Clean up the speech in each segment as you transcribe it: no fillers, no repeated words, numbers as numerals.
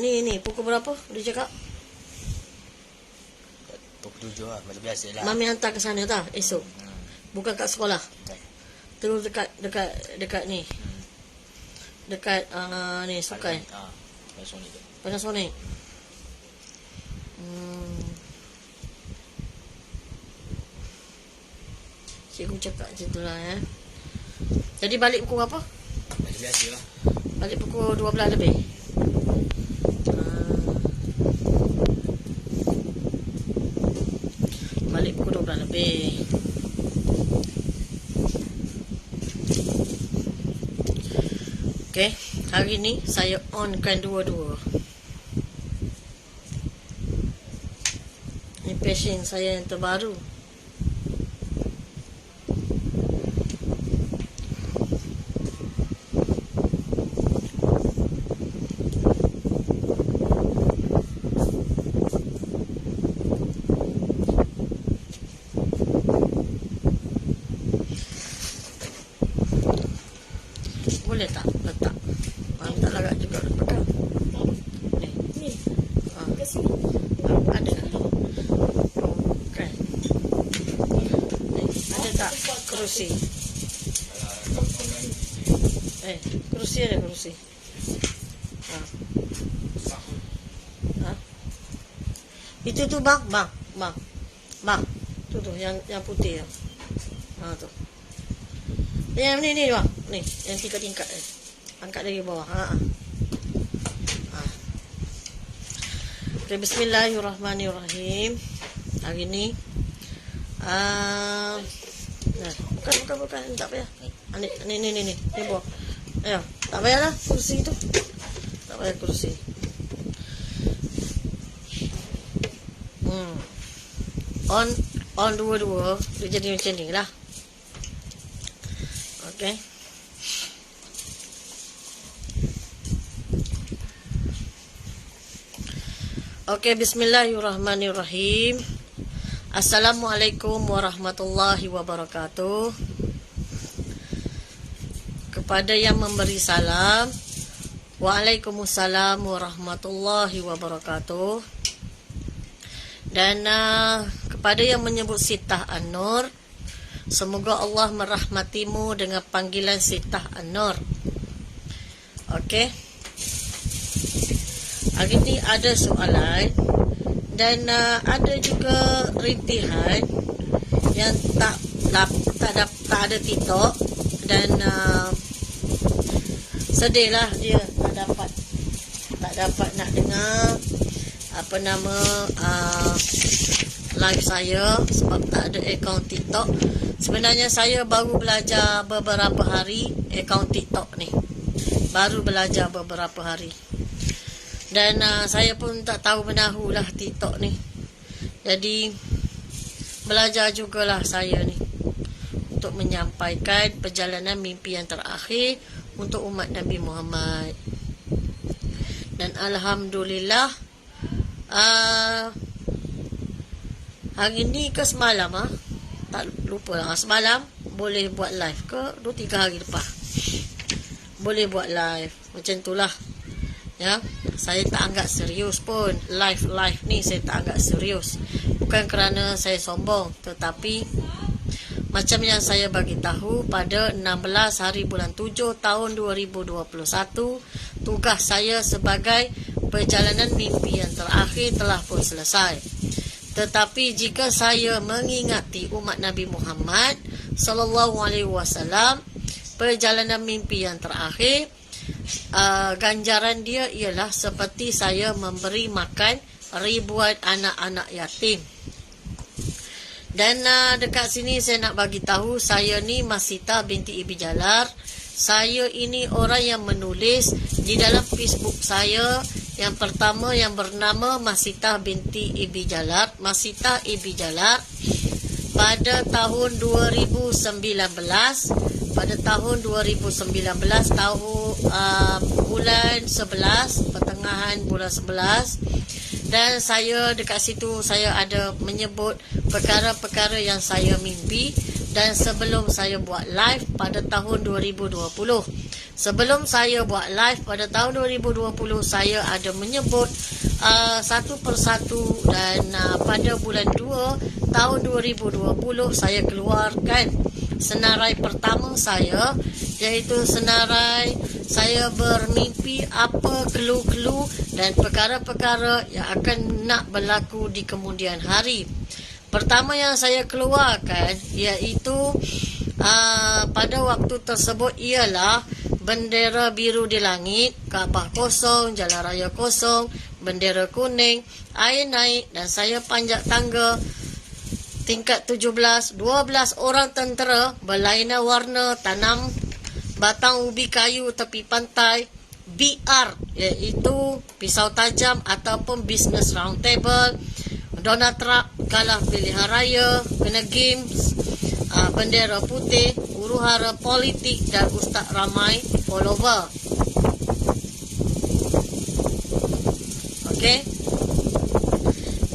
Ni pukul berapa dia cakap? Pukul 7 lah, macam biasa lah. Mami hantar ke sana tak esok? Bukan kat sekolah. Terus dekat ni. Dekat ni Sukai. Panasonic. Cikgu cakap macam tu lah ya. Jadi balik pukul berapa? Macam biasa lah. Balik pukul 12 lebih. Balik pukul 12 lebih. Okay, hari ni saya onkan dua-dua. Ni passion saya yang terbaru. Boleh tak letak? Tak lagak juga pegang. Ni. Ada tak? Kan? Ada tak kerusi? Kerusi ada kerusi. Itu tu bang. Tu yang putih tu. Tu. Yang ni bang. Ni, yang 3 tingkat ni. Angkat dari bawah. Okay, bismillahirrahmanirrahim. Hari ni bukan tak payah. Ni bawah. Ayo, tak payahlah kursi tu. Tak payah kursi. On dua-dua dia jadi macam ni lah. Okay. Okay, bismillahirrahmanirrahim. Assalamualaikum warahmatullahi wabarakatuh. Kepada yang memberi salam, Waalaikumsalam warahmatullahi wabarakatuh. Dan kepada yang menyebut Sitah An-Nur, semoga Allah merahmatimu dengan panggilan Sitah An-Nur. Okay. Hari ni ada soalan dan ada juga rintihan yang tak ada TikTok dan sedihlah dia tak dapat nak dengar live saya sebab tak ada akaun TikTok. Sebenarnya saya baru belajar beberapa hari akaun TikTok ni. Baru belajar beberapa hari. Dan saya pun tak tahu menahu lah TikTok ni. Jadi belajar jugalah saya ni untuk menyampaikan perjalanan mimpi yang terakhir untuk umat Nabi Muhammad. Dan alhamdulillah hari ni ke semalam tak lupa lah, semalam boleh buat live ke 2-3 hari lepas boleh buat live macam itulah ya. Saya tak anggap serius pun live ni, saya tak anggap serius, bukan kerana saya sombong, tetapi macam yang saya bagi tahu pada 16 hari bulan 7 tahun 2021, tugas saya sebagai perjalanan mimpi yang terakhir telah pun selesai. Tetapi jika saya mengingati umat Nabi Muhammad sallallahu alaihi wasallam, perjalanan mimpi yang terakhir, ganjaran dia ialah seperti saya memberi makan ribuan anak-anak yatim. Dan dekat sini saya nak bagi tahu, saya ni Masita binti Ibi Jalar. Saya ini orang yang menulis di dalam Facebook saya. Yang pertama yang bernama Masita binti Ibi Jalar, Masita Ibi Jalar, pada tahun 2019. Pada tahun 2019 bulan 11, pertengahan bulan 11. Dan saya dekat situ saya ada menyebut perkara-perkara yang saya mimpi. Dan sebelum saya buat live pada tahun 2020, sebelum saya buat live pada tahun 2020, saya ada menyebut satu persatu, dan pada bulan 2 tahun 2020 saya keluarkan senarai pertama saya, iaitu senarai saya bermimpi apa clue-clue dan perkara-perkara yang akan nak berlaku di kemudian hari. Pertama yang saya keluarkan iaitu pada waktu tersebut ialah bendera biru di langit, Kaabah kosong, jalan raya kosong, bendera kuning, air naik, dan saya panjat tangga tingkat 17, 12 orang tentera berlainan warna tanam batang ubi kayu tepi pantai, BR iaitu pisau tajam ataupun business round table. Donald Trump kalah pilihan raya, kena games, bendera putih, huru-hara politik, dan ustaz ramai follower. Okey.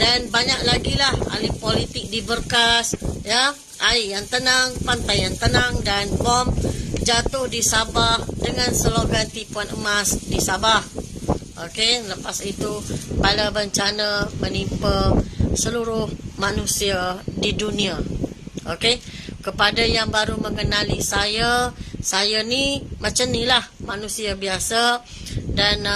Dan banyak lagi lah ahli politik di berkas, ya, air yang tenang, pantai yang tenang, dan bom jatuh di Sabah dengan slogan tipuan emas di Sabah. Okey, lepas itu bala bencana menimpa seluruh manusia di dunia. Okey, kepada yang baru mengenali saya ni macam ni lah, manusia biasa, dan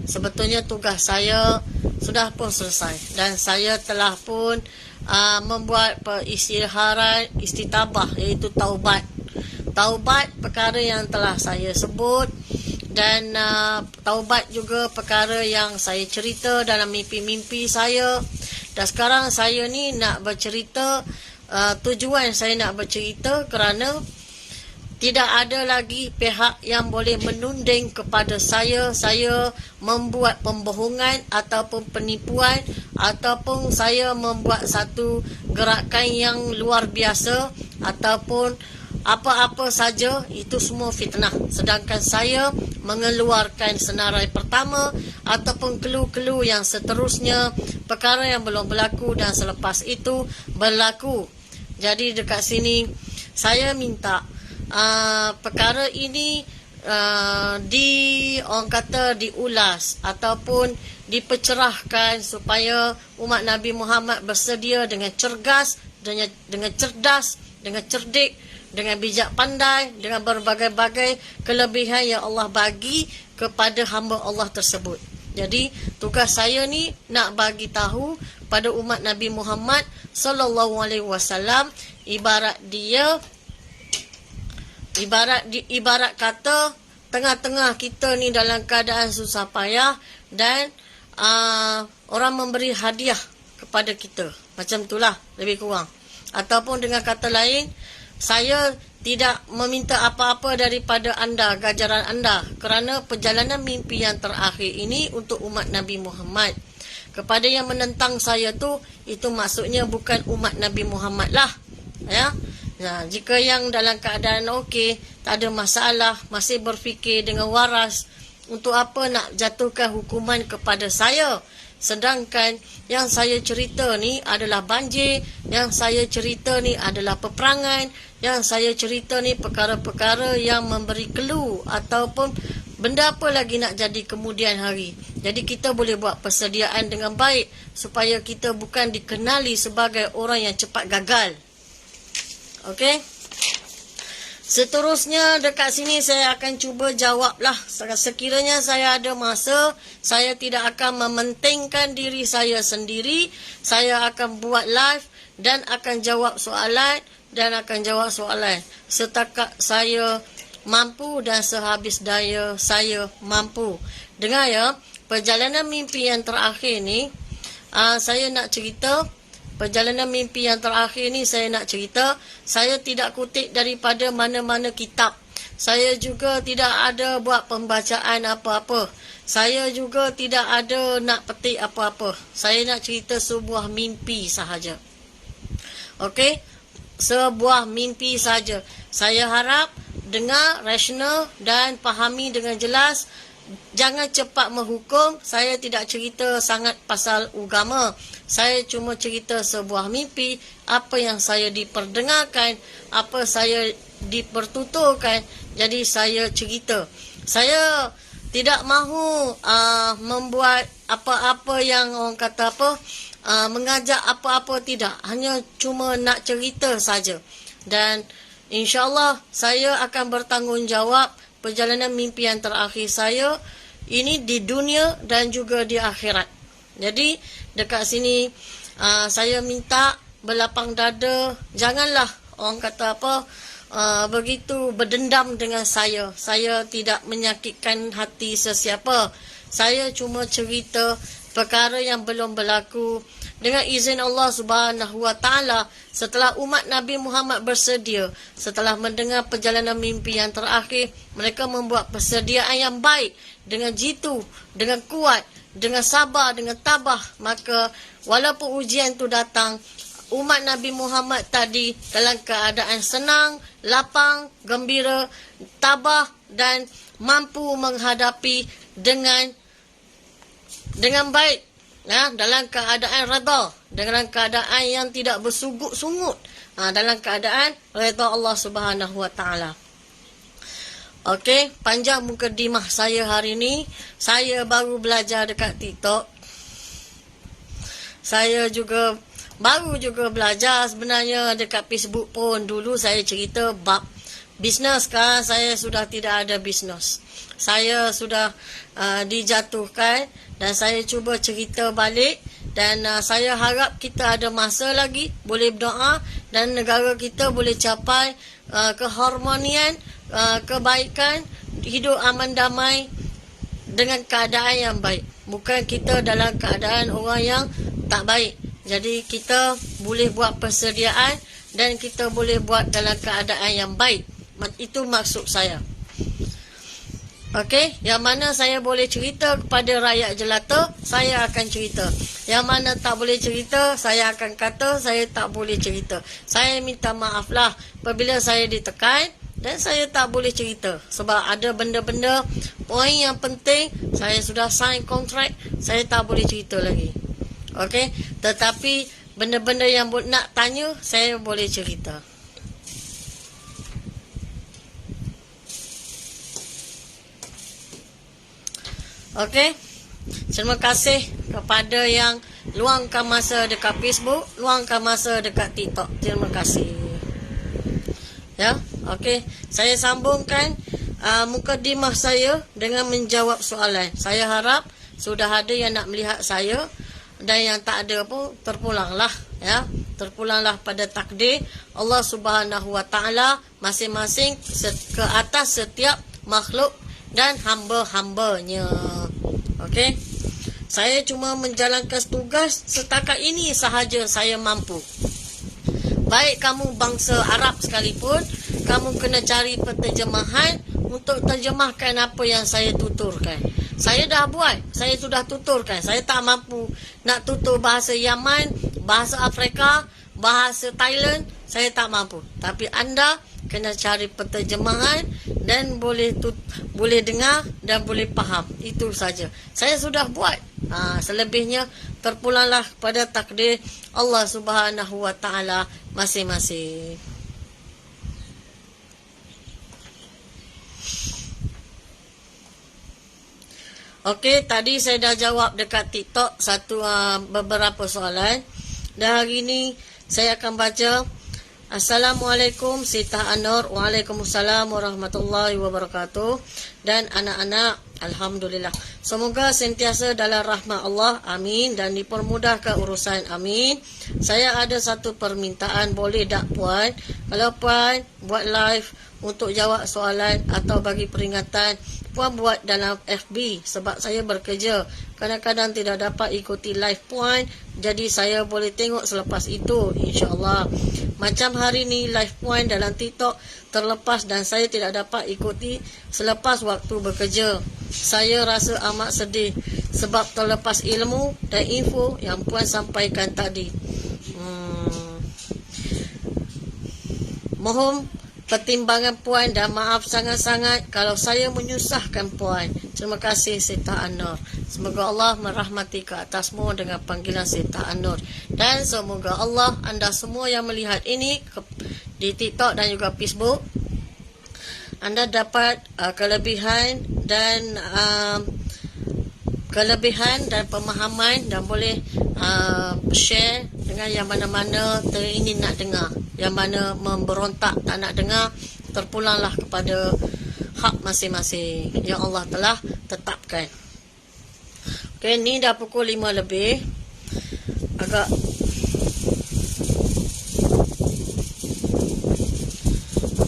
sebetulnya tugas saya sudah pun selesai, dan saya telah pun membuat peristiharan istitabah, iaitu taubat perkara yang telah saya sebut, dan taubat juga perkara yang saya cerita dalam mimpi-mimpi saya. Dan sekarang saya ni nak bercerita, tujuan saya nak bercerita kerana tidak ada lagi pihak yang boleh menunding kepada saya membuat pembohongan ataupun penipuan, ataupun saya membuat satu gerakan yang luar biasa, ataupun apa-apa saja, itu semua fitnah. Sedangkan saya mengeluarkan senarai pertama ataupun clue-clue yang seterusnya, perkara yang belum berlaku dan selepas itu berlaku. Jadi dekat sini saya minta perkara ini orang kata diulas ataupun dipercerahkan supaya umat Nabi Muhammad bersedia dengan cergas, dengan cerdas, dengan cerdik, dengan bijak pandai, dengan berbagai-bagai kelebihan yang Allah bagi kepada hamba Allah tersebut. Jadi tugas saya ni nak bagi tahu pada umat Nabi Muhammad sallallahu alaihi wasallam, ibarat kata tengah-tengah kita ni dalam keadaan susah payah, dan orang memberi hadiah kepada kita. Macam itulah lebih kurang. Ataupun dengan kata lain, saya tidak meminta apa-apa daripada anda, ganjaran anda, kerana perjalanan mimpi yang terakhir ini untuk umat Nabi Muhammad. Kepada yang menentang saya tu, itu maksudnya bukan umat Nabi Muhammad lah, ya. Nah, jika yang dalam keadaan okey, tak ada masalah, masih berfikir dengan waras, untuk apa nak jatuhkan hukuman kepada saya? Sedangkan yang saya cerita ni adalah banjir, yang saya cerita ni adalah peperangan, yang saya cerita ni perkara-perkara yang memberi clue ataupun benda apa lagi nak jadi kemudian hari. Jadi kita boleh buat persediaan dengan baik supaya kita bukan dikenali sebagai orang yang cepat gagal. Okey. Seterusnya dekat sini saya akan cuba jawablah. Sekiranya saya ada masa, saya tidak akan mementingkan diri saya sendiri. Saya akan buat live dan akan jawab soalan setakat saya mampu dan sehabis daya saya mampu. Dengar ya, perjalanan mimpi yang terakhir ni saya nak cerita. Perjalanan mimpi yang terakhir ni saya nak cerita. Saya tidak kutip daripada mana-mana kitab. Saya juga tidak ada buat pembacaan apa-apa. Saya juga tidak ada nak petik apa-apa. Saya nak cerita sebuah mimpi sahaja. Okey? Sebuah mimpi saja. Saya harap dengar rasional dan fahami dengan jelas. Jangan cepat menghukum. Saya tidak cerita sangat pasal agama. Saya cuma cerita sebuah mimpi, apa yang saya diperdengarkan, apa saya dipertuturkan, jadi saya cerita. Saya tidak mahu membuat apa-apa yang orang kata mengajak apa-apa, tidak. Hanya cuma nak cerita saja. Dan insyaAllah saya akan bertanggungjawab perjalanan mimpi yang terakhir saya ini di dunia dan juga di akhirat. Jadi dekat sini saya minta berlapang dada, janganlah orang kata begitu berdendam dengan saya. Saya tidak menyakitkan hati sesiapa. Saya cuma cerita perkara yang belum berlaku dengan izin Allah Subhanahu wa taala. Setelah umat Nabi Muhammad bersedia, setelah mendengar perjalanan mimpi yang terakhir, mereka membuat persediaan yang baik dengan jitu, dengan kuat, dengan sabar, dengan tabah. Maka walaupun ujian itu datang, umat Nabi Muhammad tadi dalam keadaan senang, lapang, gembira, tabah dan mampu menghadapi dengan baik, dalam keadaan redha, dalam keadaan yang tidak bersungut-sungut, dalam keadaan redha Allah Subhanahu wa taala. Okey, panjang mukadimah saya hari ni. Saya baru belajar dekat TikTok. Saya juga baru belajar sebenarnya dekat Facebook pun. Dulu saya cerita bab bisnes, kan saya sudah tidak ada bisnes. Saya sudah dijatuhkan dan saya cuba cerita balik. Dan saya harap kita ada masa lagi boleh berdoa dan negara kita boleh capai keharmonian, kebaikan, hidup aman damai dengan keadaan yang baik. Bukan kita dalam keadaan orang yang tak baik. Jadi kita boleh buat persediaan dan kita boleh buat dalam keadaan yang baik. Itu maksud saya. Okey, yang mana saya boleh cerita kepada rakyat jelata, saya akan cerita. Yang mana tak boleh cerita, saya akan kata saya tak boleh cerita. Saya minta maaflah apabila saya ditekan dan saya tak boleh cerita. Sebab ada benda-benda, poin yang penting, saya sudah sign kontrak, saya tak boleh cerita lagi. Okey, tetapi benda-benda yang nak tanya, saya boleh cerita. Okey, terima kasih kepada yang luangkan masa dekat Facebook, luangkan masa dekat TikTok. Terima kasih. Ya, okey. Saya sambungkan mukadimah saya dengan menjawab soalan. Saya harap sudah ada yang nak melihat saya dan yang tak ada pun terpulanglah, ya. Terpulanglah pada takdir Allah Subhanahu wa taala masing-masing ke atas setiap makhluk dan hamba-hambanya. Okey. Saya cuma menjalankan tugas setakat ini sahaja saya mampu. Baik kamu bangsa Arab sekalipun, kamu kena cari penterjemahan untuk terjemahkan apa yang saya tuturkan. Saya dah buat, saya sudah tuturkan. Saya tak mampu nak tutur bahasa Yaman, bahasa Afrika, bahasa Thailand, saya tak mampu. Tapi anda kena cari penterjemahan dan boleh dengar dan boleh faham. Itu saja. Saya sudah buat. Selebihnya terpulanglah pada takdir Allah Subhanahu wa taala masing-masing. Okey, tadi saya dah jawab dekat TikTok beberapa soalan. Dan hari ini saya akan baca. Assalamualaikum Sita Anur. Waalaikumsalam warahmatullahi wabarakatuh. Dan anak-anak, alhamdulillah, semoga sentiasa dalam rahmat Allah, amin, dan dipermudahkan urusan, amin. Saya ada satu permintaan, boleh tak puan? Kalau puan buat live untuk jawab soalan atau bagi peringatan, puan buat dalam FB sebab saya bekerja. Kadang-kadang tidak dapat ikuti live puan, jadi saya boleh tengok selepas itu, insya-Allah. Macam hari ni live puan dalam TikTok terlepas dan saya tidak dapat ikuti selepas waktu bekerja. Saya rasa amat sedih sebab terlepas ilmu dan info yang puan sampaikan tadi. Mohon pertimbangan puan dan maaf sangat-sangat kalau saya menyusahkan puan. Terima kasih Sita Anur. Semoga Allah merahmati ke atasmu dengan panggilan Sita Anur. Dan semoga Allah anda semua yang melihat ini di TikTok dan juga Facebook anda dapat kelebihan dan pemahaman, dan boleh share dengan yang mana-mana teringin nak dengar. Yang mana memberontak tak nak dengar, terpulanglah kepada hak masing-masing yang Allah telah tetapkan. Okey, ni dah pukul 5 lebih. Agak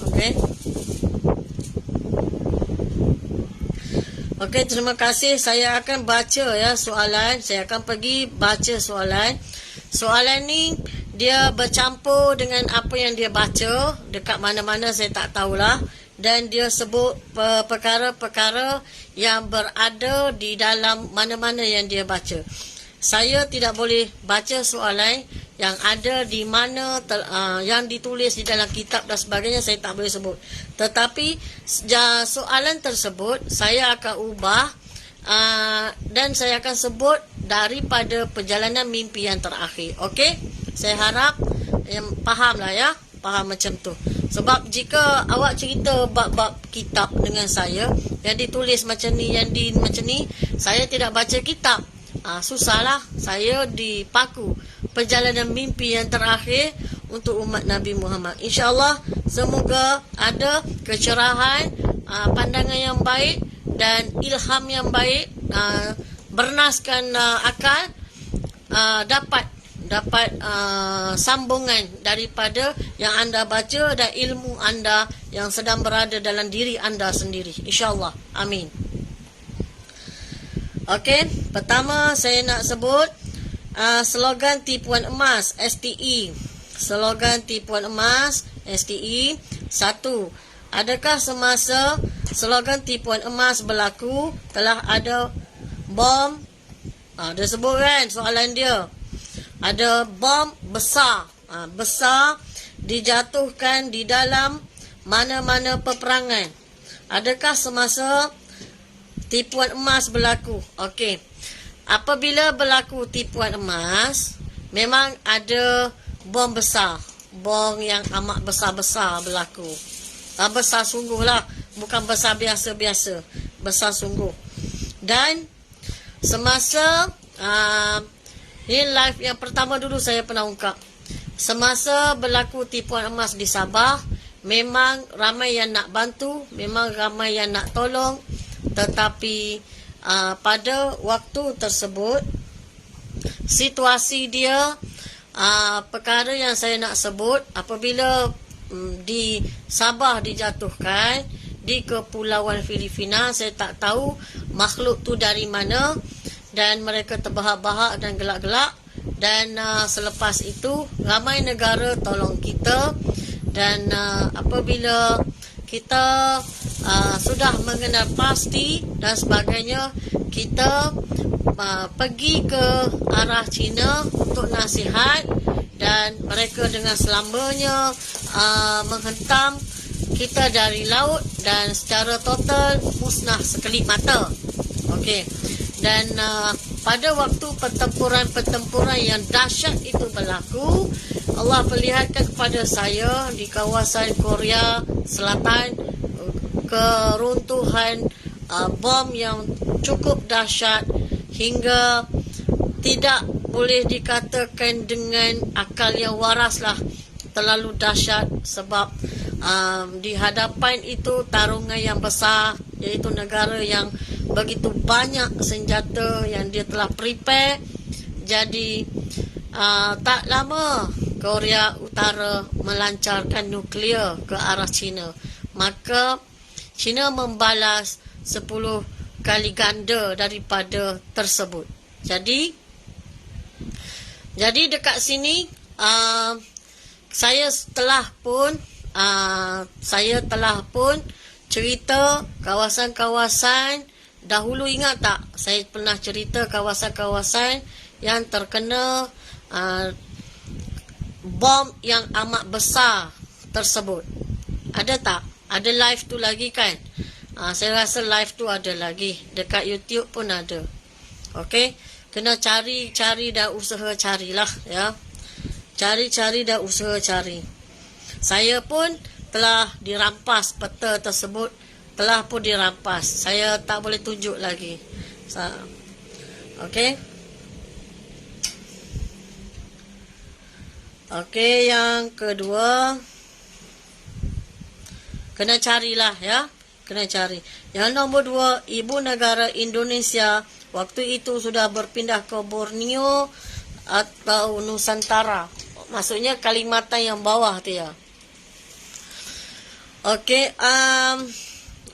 okey. Okey, terima kasih. Saya akan baca ya soalan. Saya akan pergi baca soalan. Soalan ni dia bercampur dengan apa yang dia baca. Dekat mana-mana saya tak tahulah. Dan dia sebut perkara-perkara yang berada di dalam mana-mana yang dia baca. Saya tidak boleh baca soalan yang ada di mana yang ditulis di dalam kitab dan sebagainya, saya tak boleh sebut. Tetapi soalan tersebut saya akan ubah dan saya akan sebut daripada perjalanan mimpi yang terakhir. Okey? Saya harap fahamlah ya. Faham macam tu. Sebab jika awak cerita bab-bab kitab dengan saya yang ditulis macam ni, macam ni, saya tidak baca kitab, susahlah. Saya dipaku perjalanan mimpi yang terakhir untuk umat Nabi Muhammad. InsyaAllah semoga ada kecerahan, pandangan yang baik dan ilham yang baik, bernaskan akal, dapat sambungan daripada yang anda baca dan ilmu anda yang sedang berada dalam diri anda sendiri. InsyaAllah. Amin. Okey, pertama saya nak sebut slogan tipuan emas STE. Slogan tipuan emas STE. 1. Adakah semasa slogan tipuan emas berlaku telah ada bom? Dia sebut kan soalan dia. Ada bom besar, besar dijatuhkan di dalam mana-mana peperangan. Adakah semasa tipuan emas berlaku? Okey. Apabila berlaku tipuan emas, memang ada bom besar. Bom yang amat besar-besar berlaku. Besar sungguh lah. Bukan besar biasa-biasa. Besar sungguh. Dan semasa ini live yang pertama dulu saya pernah ungkap. Semasa berlaku tipuan emas di Sabah, memang ramai yang nak bantu, memang ramai yang nak tolong. Tetapi pada waktu tersebut, situasi dia, perkara yang saya nak sebut, apabila di Sabah dijatuhkan, di Kepulauan Filipina, saya tak tahu makhluk tu dari mana. Dan mereka terbahak-bahak dan gelak-gelak. Dan selepas itu ramai negara tolong kita. Dan apabila kita sudah mengenal pasti dan sebagainya, kita pergi ke arah China untuk nasihat. Dan mereka dengan selamanya menghentam kita dari laut dan secara total musnah sekelip mata. Okey. Dan pada waktu pertempuran yang dahsyat itu berlaku, Allah perlihatkan kepada saya di kawasan Korea Selatan keruntuhan bom yang cukup dahsyat hingga tidak boleh dikatakan dengan akal yang waras lah, terlalu dahsyat. Sebab di hadapan itu tarungan yang besar, iaitu negara yang begitu banyak senjata yang dia telah prepare. Jadi tak lama Korea Utara melancarkan nuklear ke arah China. Maka China membalas 10 kali ganda daripada tersebut. Jadi dekat sini saya telah pun cerita kawasan-kawasan dahulu. Ingat tak? Saya pernah cerita kawasan-kawasan yang terkena bom yang amat besar tersebut. Ada tak? Ada live tu lagi kan? Saya rasa live tu ada lagi. Dekat YouTube pun ada. Okey? Kena cari dan usaha carilah ya. Cari dan usaha cari. Saya pun telah dirampas, peta tersebut telah pun dirampas. Saya tak boleh tunjuk lagi. Okey. Okey, yang kedua, kena carilah ya. Kena cari. Yang nombor 2, ibu negara Indonesia waktu itu sudah berpindah ke Borneo atau Nusantara. Maksudnya Kalimantan yang bawah tu ya. Okey,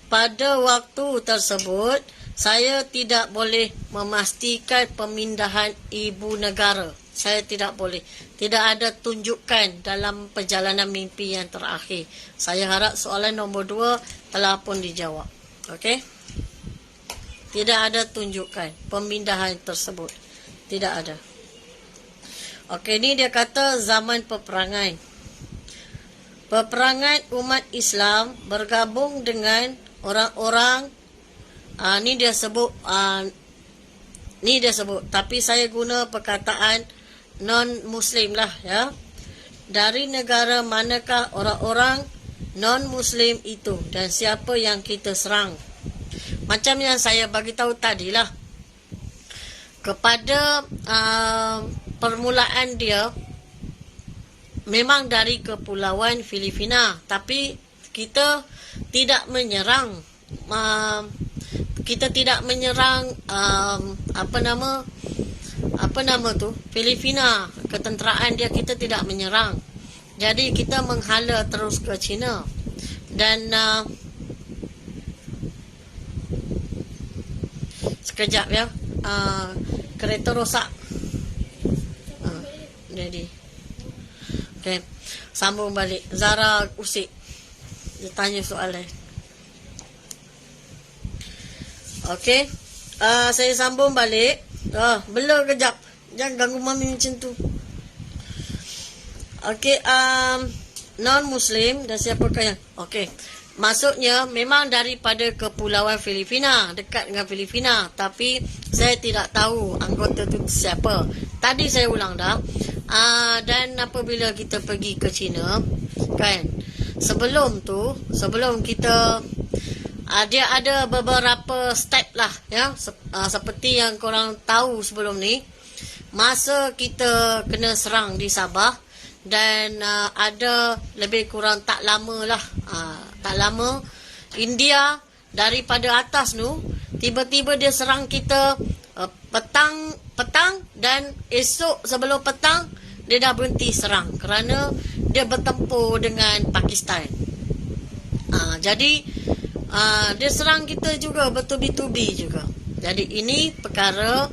pada waktu tersebut saya tidak boleh memastikan pemindahan ibu negara. Saya tidak boleh. Tidak ada tunjukkan dalam perjalanan mimpi yang terakhir. Saya harap soalan nombor 2 telah pun dijawab. Okey? Tidak ada tunjukkan pemindahan tersebut. Tidak ada. Okey, ni dia kata zaman peperangan. Peperangan umat Islam bergabung dengan orang-orang, ni dia sebut, tapi saya guna perkataan non-Muslim lah ya. Dari negara manakah orang-orang non-Muslim itu dan siapa yang kita serang? Macam yang saya bagi tahu tadilah. Kepada permulaan dia memang dari kepulauan Filipina, tapi kita tidak menyerang, Filipina. Ketenteraan dia kita tidak menyerang. Jadi kita menghala terus ke China. Dan sekejap ya, kereta rosak. Jadi okay, sambung balik. Zara Usik dia tanya soalan. Okey, saya sambung balik. Blur kejap. Jangan ganggu mami macam tu. Okey, non-Muslim dan siapakah yang... Okey, maksudnya memang daripada kepulauan Filipina, dekat dengan Filipina. Tapi saya tidak tahu anggota tu siapa. Tadi saya ulang dah. Dan apabila kita pergi ke China, kan, sebelum kita dia ada beberapa step lah ya, seperti yang korang tahu sebelum ni. Masa kita kena serang di Sabah, dan ada lebih kurang tak lama lah, tak lama India daripada atas tu tiba-tiba dia serang kita petang, dan esok sebelum petang dia dah berhenti serang kerana dia bertempur dengan Pakistan. Jadi dia serang kita juga bertubi-tubi juga. Jadi ini perkara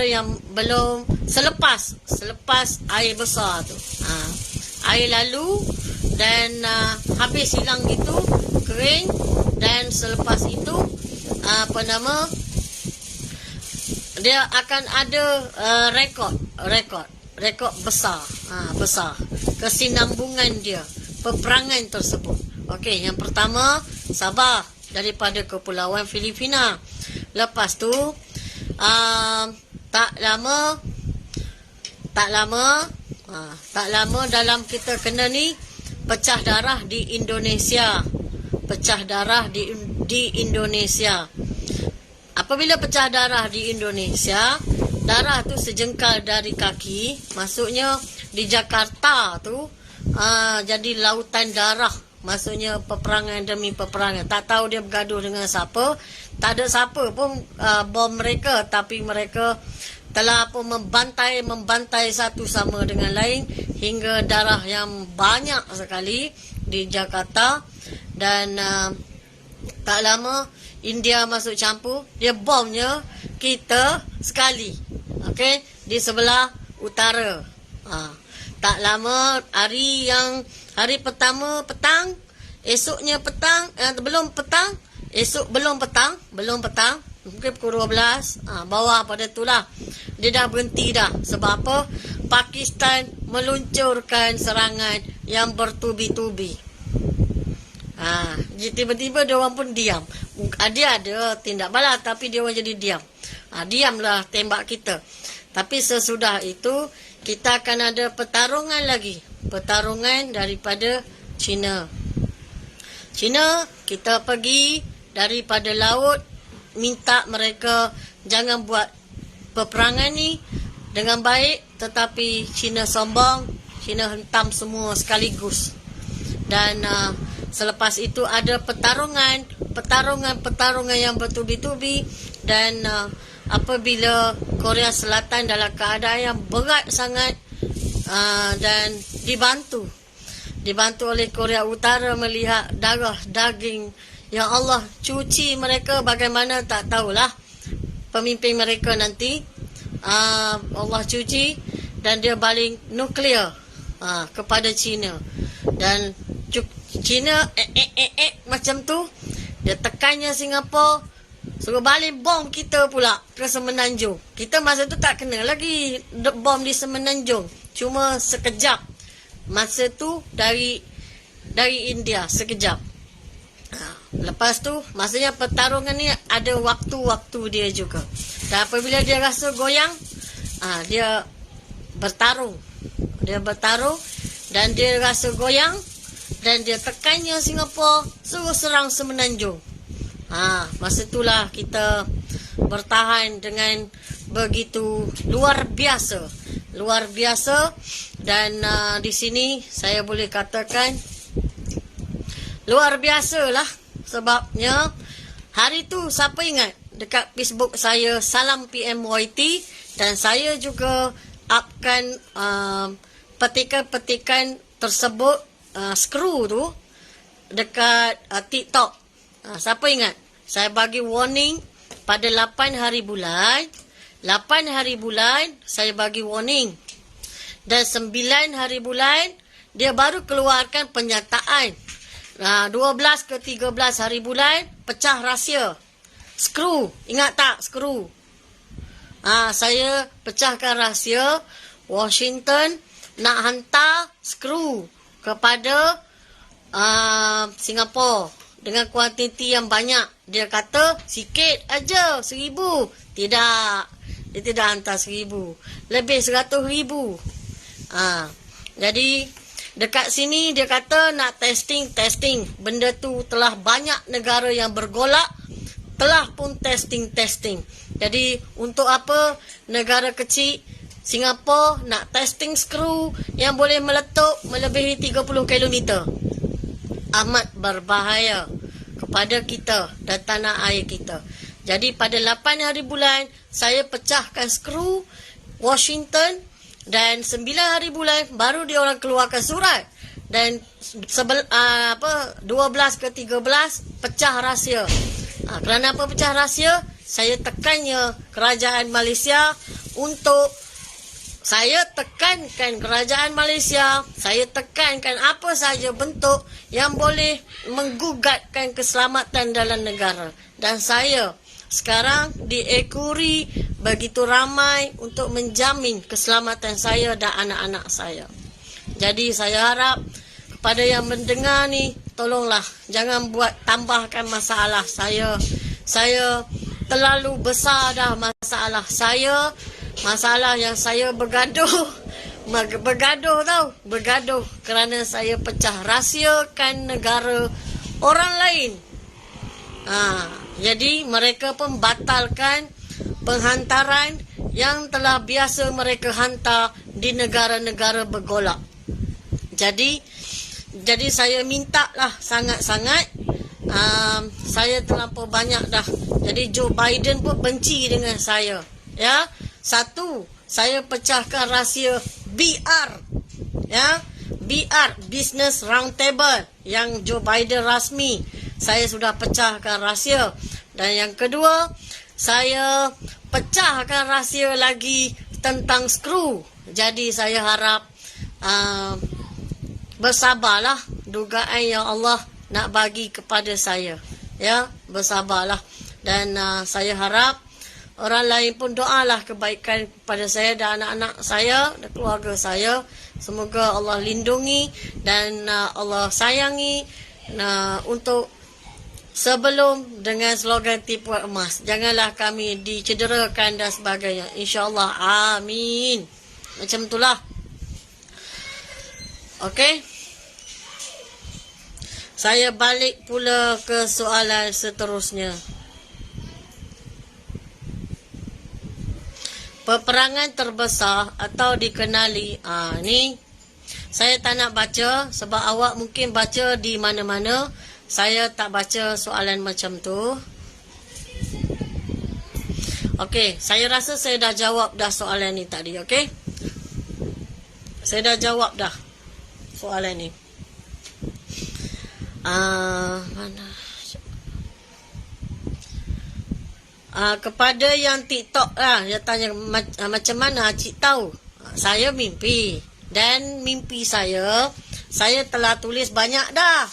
yang belum selepas air besar tu. Air lalu dan habis hilang itu, kering, dan selepas itu dia akan ada rekod besar kesinambungan dia peperangan tersebut. Okey, yang pertama Sabah daripada kepulauan Filipina. Lepas tu tak lama dalam kita kena ni pecah darah di Indonesia. Apabila pecah darah di Indonesia, darah tu sejengkal dari kaki, maksudnya di Jakarta tu jadi lautan darah. Maksudnya peperangan demi peperangan. Tak tahu dia bergaduh dengan siapa. Tak ada siapa pun bom mereka, tapi mereka telah pun membantai satu sama dengan lain hingga darah yang banyak sekali di Jakarta. Dan tak lama India masuk campur, dia bomnya kita sekali. Okey, di sebelah utara. Tak lama hari pertama petang, esoknya petang, belum petang, mungkin pukul 12, bawah pada itulah dia dah berhenti dah. Sebab apa? Pakistan meluncurkan serangan yang bertubi-tubi. Tiba-tiba dia orang pun diam. Dia ada tindak balas, tapi dia orang jadi diam. Diamlah tembak kita. Tapi sesudah itu kita akan ada pertarungan lagi. Pertarungan daripada China. China, kita pergi daripada laut, minta mereka jangan buat peperangan ni dengan baik, tetapi China sombong, China hentam semua sekaligus. Dan selepas itu ada pertarungan yang bertubi-tubi, dan apabila Korea Selatan dalam keadaan yang berat sangat, dan dibantu oleh Korea Utara melihat darah daging yang Allah cuci mereka bagaimana tak tahulah pemimpin mereka nanti. Allah cuci dan dia baling nuklear kepada China, dan China macam tu dia tekannya Singapura, suruh balik bom kita pula ke Semenanjung. Kita masa tu tak kena lagi bom di Semenanjung, cuma sekejap masa tu dari India sekejap. Lepas tu maksudnya pertarungan ni ada waktu-waktu dia juga. Dan apabila dia rasa goyang, dia bertarung dan dia rasa goyang, dan dia tekannya Singapura suruh serang Semenanjung. Masa itulah kita bertahan dengan begitu luar biasa. Dan di sini saya boleh katakan luar biasa lah, sebabnya hari tu siapa ingat dekat Facebook saya Salam PMYT, dan saya juga upkan petikan-petikan tersebut, skru tu dekat TikTok. Siapa ingat? Saya bagi warning pada 8 hari bulan saya bagi warning, dan 9 hari bulan dia baru keluarkan penyataan. 12 ke 13 hari bulan pecah rahsia. Skru, ingat tak skru? Saya pecahkan rahsia. Washington nak hantar skru kepada Singapura dengan kuantiti yang banyak. Dia kata sikit aja, 1,000. Tidak, dia tidak hantar 1,000, lebih 100,000. Jadi dekat sini dia kata nak testing. Benda tu telah banyak negara yang bergolak, telah pun testing. Jadi untuk apa negara kecil Singapura nak testing skru yang boleh meletup melebihi 30 km? Amat berbahaya kepada kita dan tanah air kita. Jadi pada 8 hari bulan saya pecahkan skru Washington, dan 9 hari bulan baru dia orang keluarkan surat, dan 12 ke 13 pecah rahsia. Kerana apa pecah rahsia? Saya tekannya kerajaan Malaysia untuk saya tekankan kerajaan Malaysia, saya tekankan apa saja bentuk yang boleh menggugatkan keselamatan dalam negara. Dan saya sekarang diekuri begitu ramai untuk menjamin keselamatan saya dan anak-anak saya. Jadi saya harap kepada yang mendengar ni, tolonglah jangan buat tambahkan masalah saya. Saya terlalu besar dah masalah saya. Masalah yang saya bergaduh kerana saya pecah rahsiakan negara orang lain. Jadi mereka pun batalkan penghantaran yang telah biasa mereka hantar di negara-negara bergolak. Jadi saya minta lah sangat-sangat. Saya terlampau banyak dah. Jadi Joe Biden pun benci dengan saya. Ya. Satu, saya pecahkan rahsia BR. Ya. BR, Business Roundtable, yang Joe Biden rasmi. Saya sudah pecahkan rahsia. Dan yang kedua, saya pecahkan rahsia lagi tentang skru. Jadi saya harap bersabarlah dugaan yang Allah nak bagi kepada saya. Ya, bersabarlah. Dan saya harap orang lain pun doalah kebaikan kepada saya dan anak-anak saya dan keluarga saya. Semoga Allah lindungi dan Allah sayangi untuk sebelum dengan slogan tipuan emas. Janganlah kami dicederakan dan sebagainya. InsyaAllah. Amin. Macam itulah. Okey. Saya balik pula ke soalan seterusnya. Peperangan terbesar atau dikenali. Ni saya tak nak baca sebab awak mungkin baca di mana-mana. Saya tak baca soalan macam tu. Okey, saya rasa saya dah jawab dah soalan ni tadi, okey? Saya dah jawab dah soalan ni. Mana? Kepada yang TikTok lah, dia tanya macam mana Cik tahu. Saya mimpi. Dan mimpi saya telah tulis banyak dah.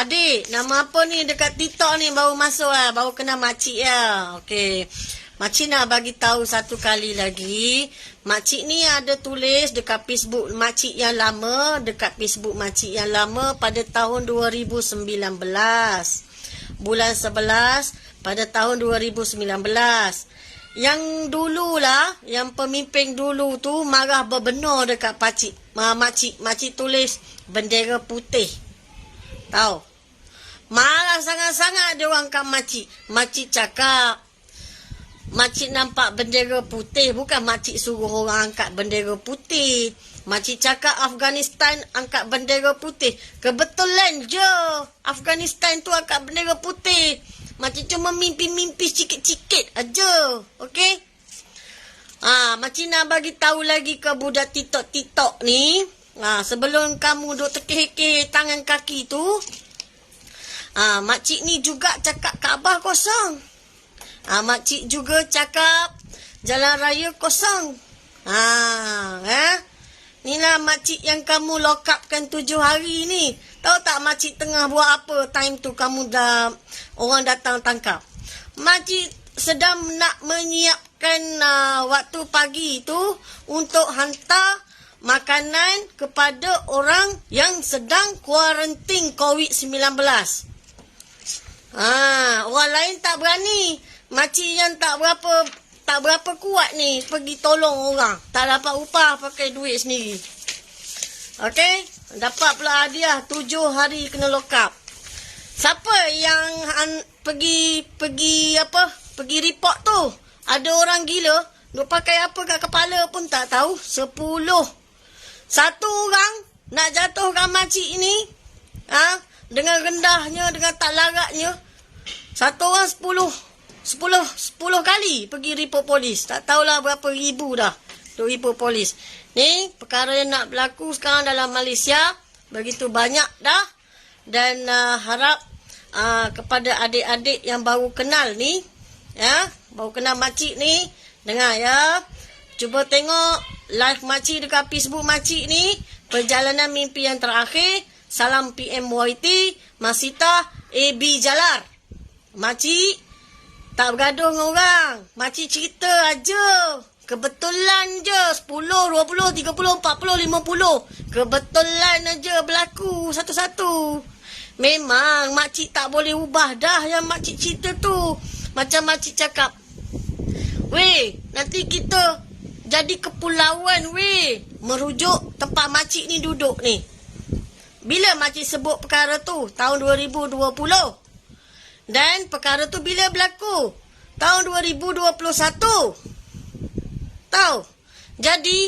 Adik, nama apa ni dekat TikTok ni baru masuk lah, baru kenal makcik ya. Okey. Makcik nak bagi tahu satu kali lagi. Makcik ni ada tulis dekat Facebook makcik yang lama, dekat Facebook makcik yang lama pada tahun 2019. Bulan 11 pada tahun 2019. Yang dululah, yang pemimpin dulu tu marah berbenar dekat pakcik. Makcik tulis bendera putih. Tahu? Marah sangat-sangat dia orang kat makcik. Makcik cakap, makcik nampak bendera putih, bukan makcik suruh orang angkat bendera putih. Makcik cakap Afghanistan angkat bendera putih. Kebetulan je Afghanistan tu angkat bendera putih. Makcik cuma mimpi-mimpi sikit-sikit aja. Okey? Makcik nak bagi tahu lagi ke budak TikTok ni. Sebelum kamu duk terkehek tangan kaki tu, makcik ni juga cakap Kaabah kosong. Makcik juga cakap jalan raya kosong. Inilah makcik yang kamu lock upkan 7 hari ni. Tahu tak makcik tengah buat apa time tu kamu dah orang datang tangkap? Makcik sedang nak menyiapkan waktu pagi tu untuk hantar makanan kepada orang yang sedang kuarantin COVID-19. Orang lain tak berani. Makcik yang tak berapa kuat ni pergi tolong orang. Tak dapat upah, pakai duit sendiri. Okey? Dapat pula hadiah 7 hari kena lock up. Siapa yang pergi report tu? Ada orang gila, duk pakai apa kat kepala pun tak tahu. 10. Satu orang nak jatuhkan makcik ni, dengan rendahnya, dengan tak laratnya. Satu orang 10 kali pergi report polis. Tak tahulah berapa ribu dah duk report polis. Ni perkara yang nak berlaku sekarang dalam Malaysia begitu banyak dah. Dan harap kepada adik-adik yang baru kenal ni, baru kenal makcik ni, dengar ya. Cuba tengok live makcik dekat Facebook makcik ni, perjalanan mimpi yang terakhir. Salam PMYT, Masita AB Jalar. Makcik tak bergaduh dengan orang. Makcik cerita aja. Kebetulan je 10, 20, 30, 40, 50. Kebetulan aja berlaku satu-satu. Memang makcik tak boleh ubah dah yang makcik cerita tu. Macam makcik cakap, weh, nanti kita jadi kepulauan weh. Merujuk tempat makcik ni duduk ni. Bila makcik sebut perkara tu? Tahun 2020. Dan perkara tu bila berlaku? Tahun 2021. Tahu? Jadi,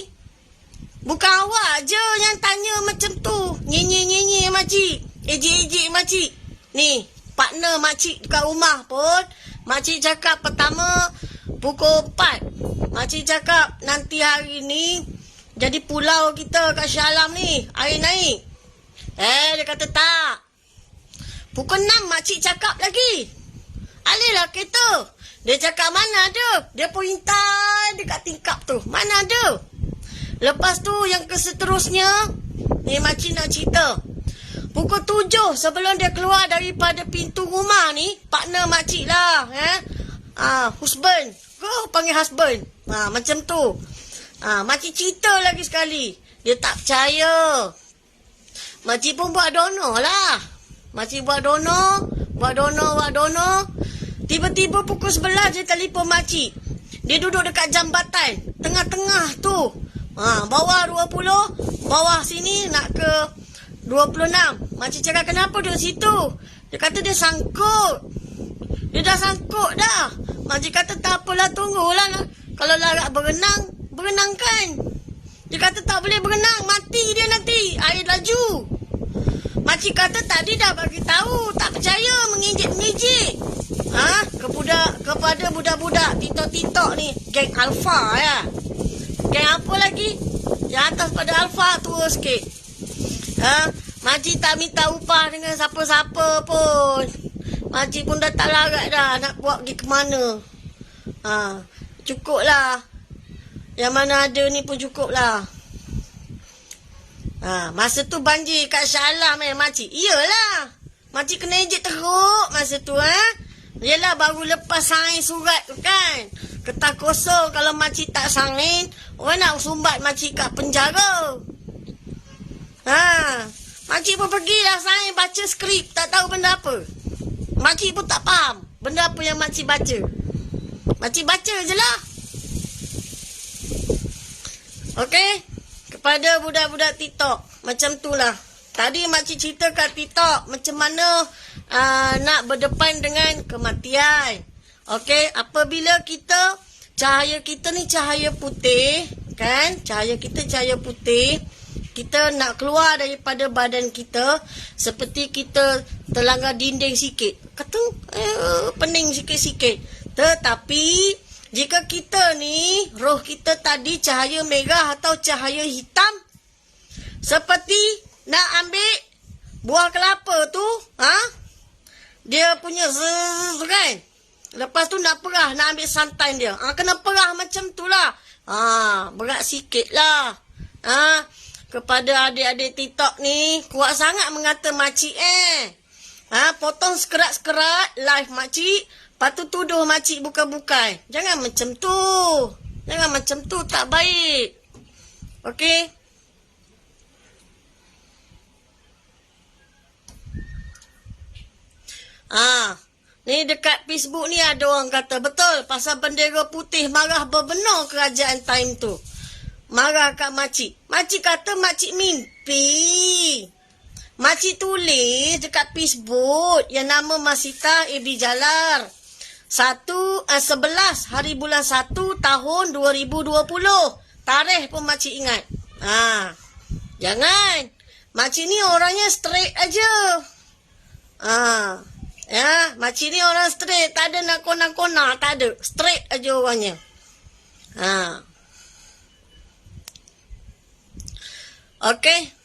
bukan awak je yang tanya macam tu. Nyenye-nyenye makcik. Ejek-ejek makcik. Ni, partner makcik dekat rumah pun. Makcik cakap pertama, pukul 4. Makcik cakap nanti hari ni, jadi pulau kita kat Shah Alam ni, air naik. Dia kata tak. Pukul 6 makcik cakap lagi. Alihlah kereta. Dia cakap mana ada. Dia pun hintai dekat tingkap tu. Mana ada. Lepas tu yang keseterusnya, ni makcik nak cerita. Pukul 7 sebelum dia keluar daripada pintu rumah ni, partner makcik lah. Husband. Kau panggil husband. Macam tu. Makcik cerita lagi sekali. Dia tak percaya. Makcik pun buat dono lah. Makcik buat dono. Tiba-tiba pukul 11 dia telefon makcik. Dia duduk dekat jambatan. Tengah-tengah tu. Bawah 20. Bawah sini nak ke 26. Makcik cakap, kenapa duduk situ? Dia kata dia sangkut. Dia dah sangkut dah. Makcik kata, tak apalah, tunggulah. Kalau larat berenang, berenangkan. Dia kata, tak boleh berenang. Mati dia nanti. Air laju. Makcik kata, tadi dah bagi tahu. Tak percaya, mengijik-mengijik. Kepada budak-budak TikTok ni. Geng Alpha ya. Geng apa lagi? Yang atas pada Alpha tua sikit. Makcik tak minta upah dengan siapa-siapa pun. Makcik pun dah tak larat dah nak buat pergi ke mana. Cukup lah. Yang mana ada ni pun cukup lah. Masa tu banjir kat Shah Alam makcik. Iyalah. Makcik kena ejek teruk masa tu Yelah baru lepas sign surat tu kan. Kertas kosong kalau makcik tak sign, orang nak sumbat makcik kat penjara. Makcik pun pergilah sign, baca skrip, tak tahu benda apa. Makcik pun tak faham benda apa yang makcik baca. Makcik baca je lah. Okey? Kepada budak-budak TikTok, macam tu lah. Tadi makcik cerita kat TikTok macam mana nak berdepan dengan kematian. Okey, apabila cahaya kita ni cahaya putih, kan? Cahaya kita cahaya putih. Kita nak keluar daripada badan kita seperti kita terlanggar dinding sikit. Kata pening sikit-sikit. Tetapi jika kita ni roh kita tadi cahaya merah atau cahaya hitam, seperti nak ambil buah kelapa tu, dia punya kan. Lepas tu nak perah, nak ambil santan dia. Kena perah macam tu lah. Berat sikit lah. Kepada adik-adik TikTok ni, kuat sangat mengata makcik potong sekerat-sekerat live makcik. Lepas tu tuduh makcik bukan-bukan. Jangan macam tu. Jangan macam tu, tak baik. Okey? Ni dekat Facebook ni ada orang kata, betul, pasal bendera putih marah berbenar kerajaan time tu. Marah kat makcik. Makcik kata makcik mimpi. Makcik tulis dekat Facebook yang nama Masita Ibni Jalar. 11 hari bulan 1 tahun 2020. Tarikh pun makcik ingat. Jangan. Makcik ni orangnya straight aja. Makcik ni orang straight. Tak ada nak kona-kona. Tak ada. Straight aja orangnya. Okey.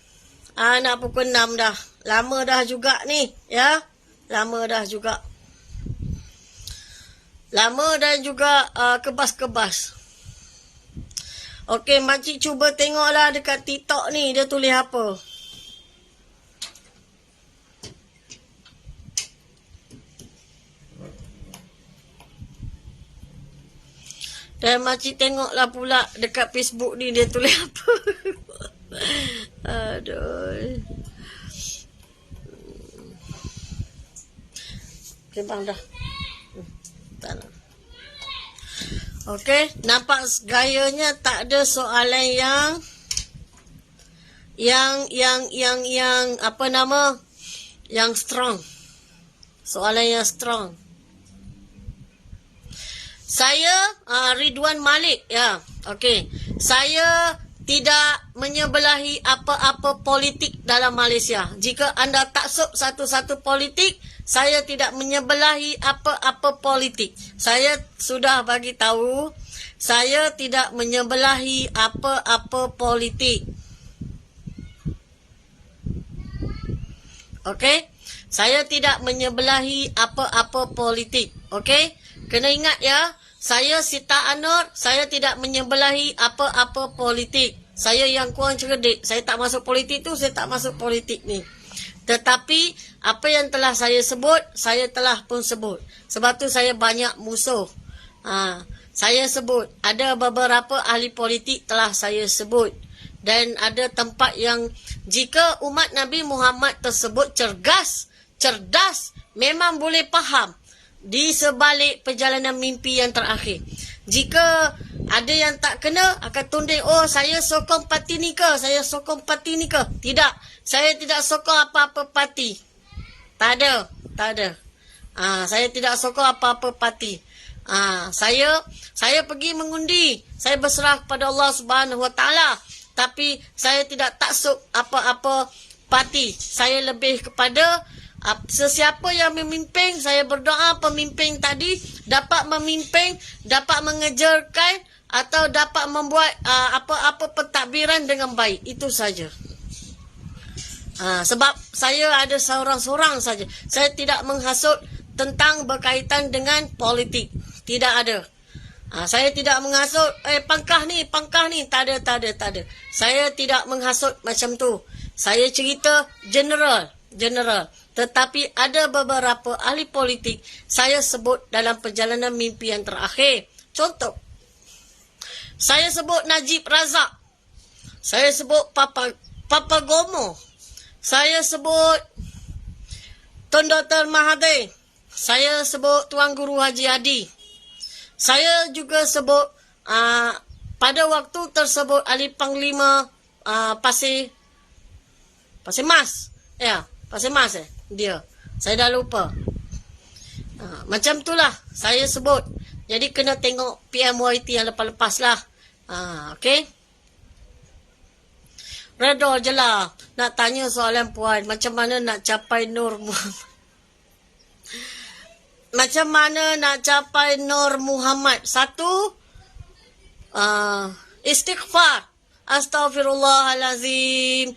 Nak pukul 6 dah. Lama dah juga ni. Ya. Lama dah juga. Lama dan juga kebas-kebas. Okey, makcik cuba tengoklah dekat TikTok ni. Dia tulis apa. Dan makcik tengoklah pula dekat Facebook ni dia tulis apa. Aduh. Kembang dah. Tak nak. Okey, nampak gayanya tak ada soalan yang apa nama? Yang strong. Soalan yang strong. Saya Ridwan Malik ya. Okey. Saya tidak menyebelahi apa-apa politik dalam Malaysia. Jika anda taksub satu-satu politik, saya tidak menyebelahi apa-apa politik. Saya sudah bagi tahu, saya tidak menyebelahi apa-apa politik. Okey? Saya tidak menyebelahi apa-apa politik. Okey? Kena ingat ya. Saya Sita Anur, saya tidak menyebelahi apa-apa politik. Saya yang kurang cerdik. Saya tak masuk politik tu, saya tak masuk politik ni. Tetapi, apa yang telah saya sebut, saya telah pun sebut. Sebab tu saya banyak musuh. Saya sebut, ada beberapa ahli politik telah saya sebut. Dan ada tempat yang, jika umat Nabi Muhammad tersebut cerdas, memang boleh faham di sebalik perjalanan mimpi yang terakhir. Jika Ada yang tak kena akan tunding, oh saya sokong parti ni ke, saya sokong parti ni ke. Tidak, saya tidak sokong apa-apa parti. Tak ada, tak ada. Saya tidak sokong apa-apa parti. Saya pergi mengundi. Saya berserah kepada Allah Subhanahu Wa Taala. Tapi saya tidak taksub apa-apa parti. Saya lebih kepada sesiapa yang memimpin. Saya berdoa pemimpin tadi dapat memimpin, dapat mengejarkan atau dapat membuat apa-apa pentadbiran dengan baik. Itu saja. Sebab saya ada seorang-seorang saja. Saya tidak menghasut tentang berkaitan dengan politik. Tidak ada. Saya tidak menghasut, pangkah ni. Tak ada. Saya tidak menghasut macam tu. Saya cerita general. Tetapi ada beberapa ahli politik saya sebut dalam perjalanan mimpi yang terakhir. Contoh, saya sebut Najib Razak. Saya sebut Papa Gomo. Saya sebut Tun Dr. Mahathir. Saya sebut Tuan Guru Haji Hadi. Saya juga sebut pada waktu tersebut ahli Panglima Pasir Mas. Ya, Pasir Mas dia. Saya dah lupa. Macam itulah saya sebut. Jadi kena tengok PMYT yang lepas-lepas lah. Okay. Redha je lah. Nak tanya soalan puan. Macam mana nak capai Nur Muhammad? Macam mana nak capai Nur Muhammad? Satu, istighfar. Astaghfirullahalazim.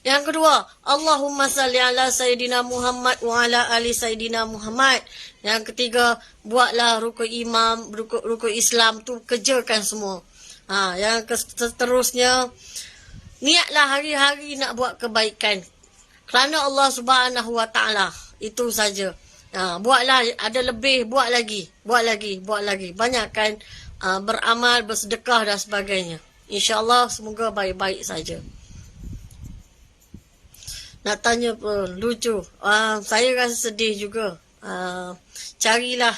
Yang kedua, Allahumma salli ala Sayyidina Muhammad wa ala ali Sayyidina Muhammad. Yang ketiga, buatlah rukun imam, rukun Islam tu kerjakan semua. Yang seterusnya, niatlah hari-hari nak buat kebaikan. Kerana Allah Subhanahu Wa Taala. Itu saja. Buatlah, ada lebih, buat lagi. Banyakkan beramal, bersedekah dan sebagainya. InsyaAllah semoga baik-baik saja. Nak tanya pun lucu. Saya rasa sedih juga. Carilah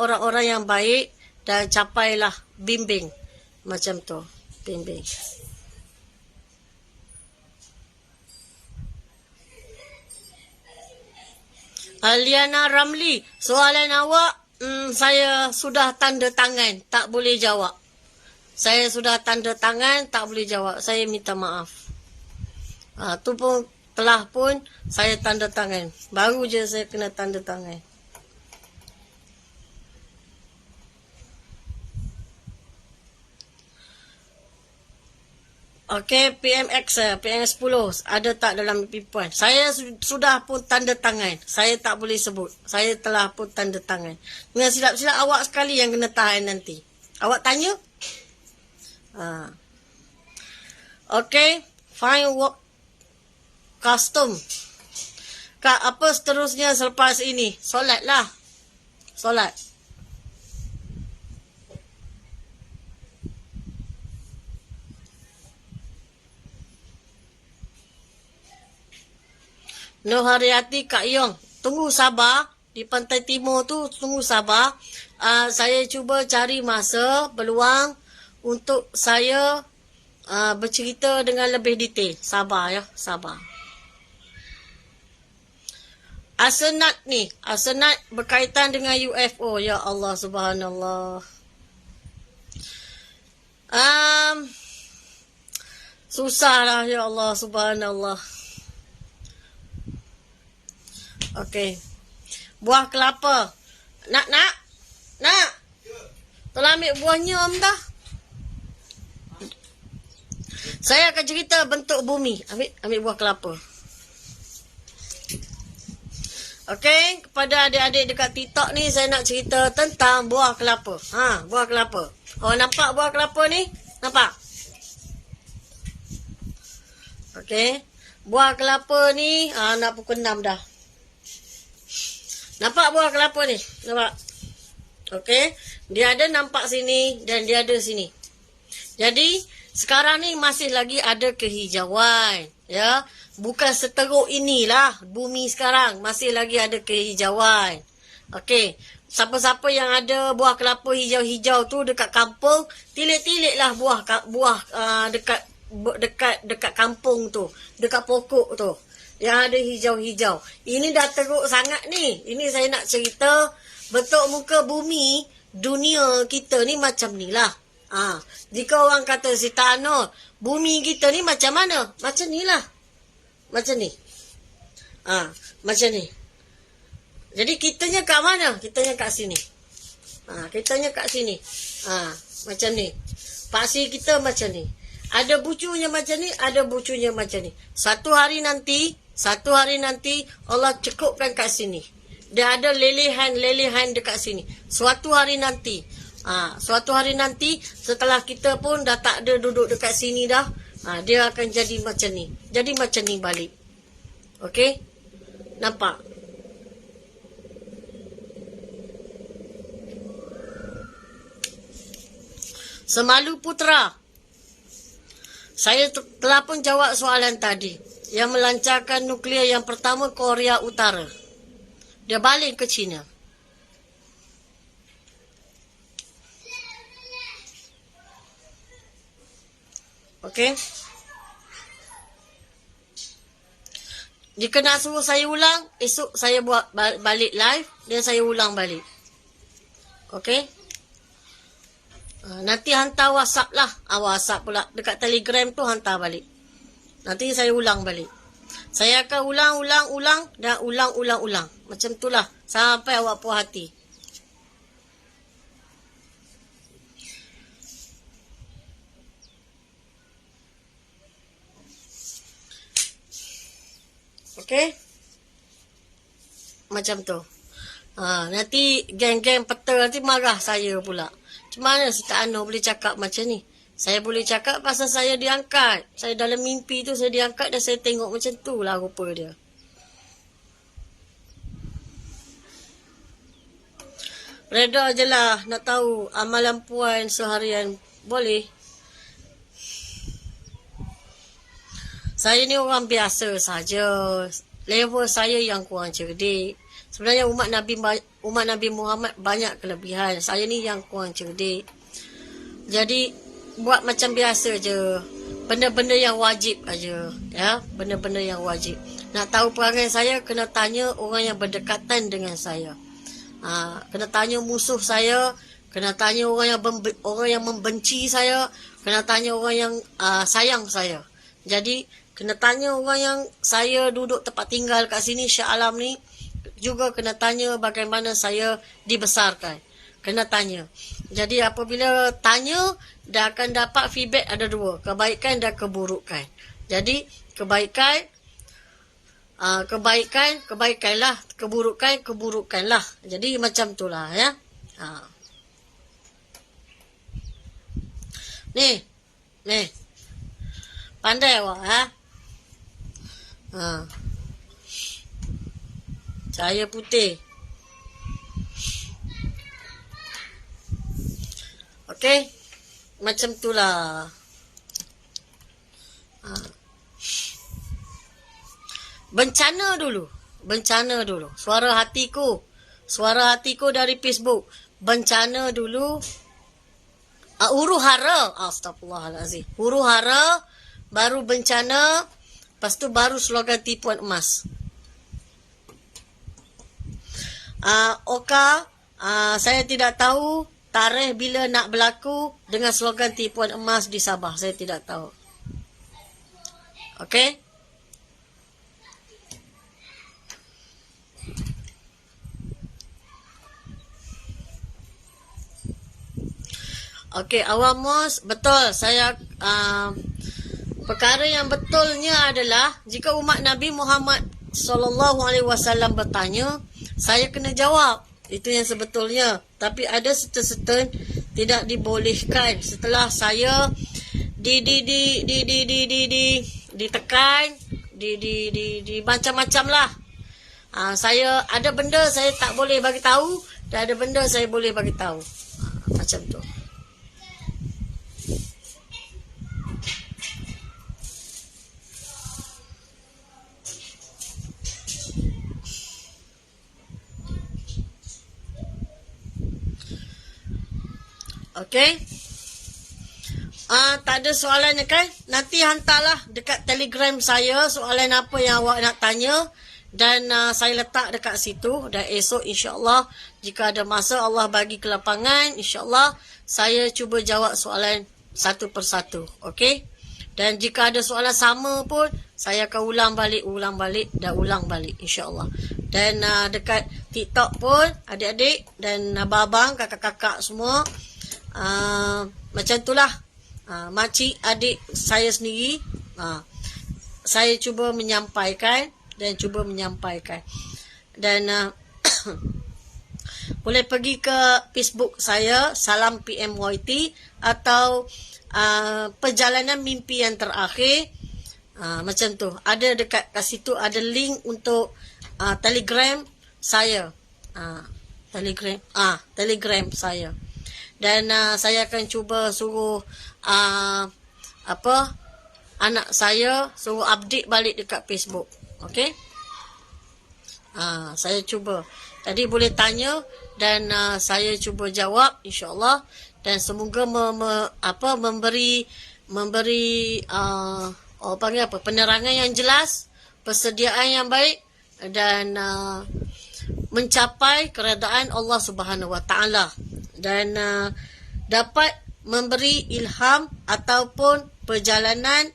orang-orang yang baik dan capailah bimbing. Macam tu. Bimbing. Liana Ramli, soalan awak, saya sudah tanda tangan, tak boleh jawab. Saya sudah tanda tangan, tak boleh jawab. Saya minta maaf. Tu pun telah pun saya tanda tangan. Baru je saya kena tanda tangan. Okey, PM10 ada tak dalam mimpi puan? Saya sudah pun tanda tangan. Saya tak boleh sebut. Saya telah pun tanda tangan. Dengan silap-silap awak sekali yang kena tahan nanti. Awak tanya? Okey, fine work custom. Kak, apa seterusnya selepas ini? Solat lah. Solat. Nur Haryati, Kak Yong, tunggu sabar. Di Pantai Timur tu, tunggu sabar. Saya cuba cari masa, peluang untuk saya bercerita dengan lebih detail. Sabar ya, sabar. Asenat ni, Asenat berkaitan dengan UFO. Ya Allah, subhanallah. Susah lah, ya Allah, subhanallah. Okey. Buah kelapa. Nak. Tolong ambil buahnya, Om dah. Saya akan cerita bentuk bumi. Ambil buah kelapa. Okey, kepada adik-adik dekat TikTok ni saya nak cerita tentang buah kelapa. Buah kelapa. Oh, nampak buah kelapa ni? Nampak? Okey. Buah kelapa ni nak pukul 6 dah. Nampak buah kelapa ni? Nampak? Okey. Dia ada nampak sini dan dia ada sini. Jadi, sekarang ni masih lagi ada kehijauan. Ya. Bukan seteruk inilah bumi sekarang. Masih lagi ada kehijauan. Okey. siapa-siapa yang ada buah kelapa hijau-hijau tu dekat kampung, tilik-tiliklah buah dekat kampung tu, dekat pokok tu yang ada hijau-hijau. Ini dah teruk sangat ni. Ini saya nak cerita bentuk muka bumi dunia kita ni macam ni lah. Jika orang kata si Tanur, bumi kita ni macam mana? Macam ni lah. Macam ni. Macam ni. Jadi kitanya kat mana? Kitanya kat sini. Kitanya kat sini. Macam ni. Paksi kita macam ni. Ada bucunya macam ni, ada bucunya macam ni. Satu hari nanti Allah cekupkan kat sini. Dia ada lelehan dekat sini. Suatu hari nanti setelah kita pun dah tak ada duduk dekat sini dah, dia akan jadi macam ni. Jadi macam ni balik. Okey? Nampak? Semalu Putra, saya telah pun jawab soalan tadi. Yang melancarkan nuklear yang pertama Korea Utara. Dia balik ke China. Okey? Jika nak suruh saya ulang, esok saya buat balik live dan saya ulang balik. Okey? Nanti hantar WhatsApp lah. WhatsApp pula. Dekat Telegram tu hantar balik. Nanti saya ulang balik. Saya akan ulang dan ulang. Macam itulah. Sampai awak puas hati. Okey? Macam tu. Nanti geng-geng peta nanti marah saya pula. Macam mana si Tak Anur boleh cakap macam ni? Saya boleh cakap pasal saya diangkat. Saya dalam mimpi tu saya diangkat dan saya tengok macam tu lah rupa dia. Reda je lah nak tahu amalan puan seharian. Boleh? Saya ni orang biasa saja. Level saya yang kurang cerdik. Sebenarnya umat Nabi Muhammad banyak kelebihan. Saya ni yang kurang cerdik. Jadi buat macam biasa je. Benda-benda yang wajib aja, ya, benda-benda yang wajib. Nak tahu perangai saya, kena tanya orang yang berdekatan dengan saya. Kena tanya musuh saya, kena tanya orang yang membenci saya, kena tanya orang yang sayang saya. Jadi kena tanya orang yang saya duduk tempat tinggal kat sini Shah Alam ni, juga kena tanya bagaimana saya dibesarkan. Kena tanya. Jadi apabila tanya, dah akan dapat feedback ada dua. Kebaikan dan keburukan. Jadi kebaikanlah. Keburukanlah. Jadi macam itulah ya. Ni. Pandai awak Cahaya putih. Okey. Macam itulah. Bencana dulu. Suara hatiku dari Facebook. Bencana dulu. Huru hara. Astagfirullahalazim. Huru hara, baru bencana, lepas tu baru slogan tipuan emas. Saya tidak tahu tarikh bila nak berlaku dengan slogan tipuan emas di Sabah. Saya tidak tahu. Okey? Okey, Awal Mus, betul. Saya perkara yang betulnya adalah jika umat Nabi Muhammad SAW bertanya, saya kena jawab. Itu yang sebetulnya. Tapi ada certain tidak dibolehkan. Setelah saya ditekan, di macam-macam lah. Saya ada benda saya tak boleh bagi tahu dan ada benda saya boleh bagi tahu. Macam tu. Okey. Tak ada soalannya kan? Nanti hantarlah dekat Telegram saya soalan apa yang awak nak tanya. Dan saya letak dekat situ. Dan esok insyaAllah jika ada masa Allah bagi kelapangan, insyaAllah saya cuba jawab soalan satu persatu. Okey? Dan jika ada soalan sama pun, saya akan ulang balik dan ulang balik insyaAllah. Dan dekat TikTok pun adik-adik dan abang-abang, kakak-kakak semua, macam itulah. Makcik, adik saya sendiri, saya cuba menyampaikan. Dan boleh pergi ke Facebook saya, Salam PMYT, atau Perjalanan Mimpi Yang Terakhir, macam tu. Ada dekat situ ada link untuk Telegram saya, Telegram saya. Dan saya akan cuba suruh anak saya suruh update balik dekat Facebook. Okey? Saya cuba. Tadi boleh tanya dan saya cuba jawab insya-Allah, dan semoga memberi penerangan yang jelas, persediaan yang baik, dan mencapai keredaan Allah Subhanahu Wa Taala, dan dapat memberi ilham ataupun perjalanan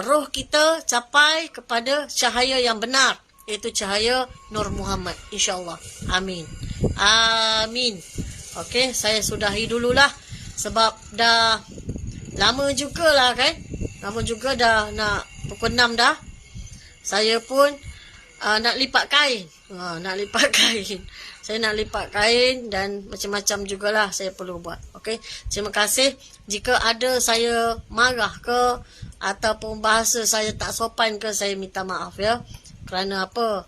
roh kita capai kepada cahaya yang benar, iaitu cahaya Nur Muhammad, insya-Allah. Amin. Amin. Okey, saya sudahi dululah sebab dah lama jugalah kan. Lama juga dah nak pukul 6 dah. Saya pun nak lipat kain. Saya nak lipat kain dan macam-macam jugalah saya perlu buat. Okey. Terima kasih. Jika ada saya marah ke ataupun bahasa saya tak sopan ke, saya minta maaf ya. Kerana apa?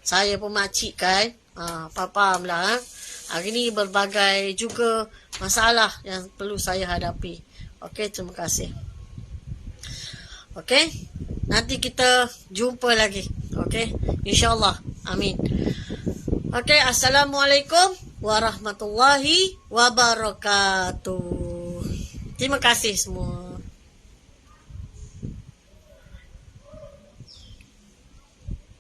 Saya pun makcik kan. Fahamlah. Hari ni berbagai juga masalah yang perlu saya hadapi. Okey, terima kasih. Okey. Nanti kita jumpa lagi. Okey. InsyaAllah. Amin. Okey, Assalamualaikum warahmatullahi wabarakatuh. Terima kasih semua.